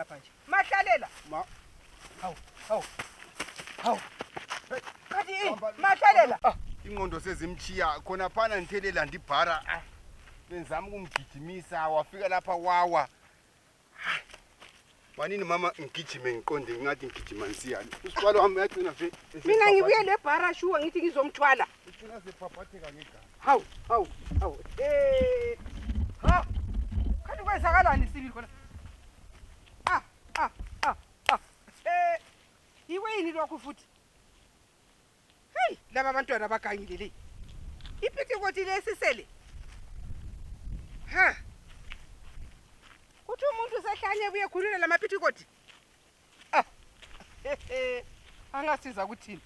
lapha nje mahlalela hawu kathi mahlalela ingqondo sezimchiya khona phana nithelela ndibhara benzama ukumgijimisa wafika lapha wawa manini mama ngigijime ngiqonde ngathi ngigijima nsiyani usibalo wami yagcina nje mina ngibuye lebhara shuwa ngithi ngizomthwala ugcina sephaphatheka ngegama hawu ha kanti kwenzakalani sibili khona iwe yini lokho futhi hey laba abantwana abagangile le iphitikoti lesisele ha kuthi umuntu usehlanye buye khulula lamaphitikoti angasiza kuthini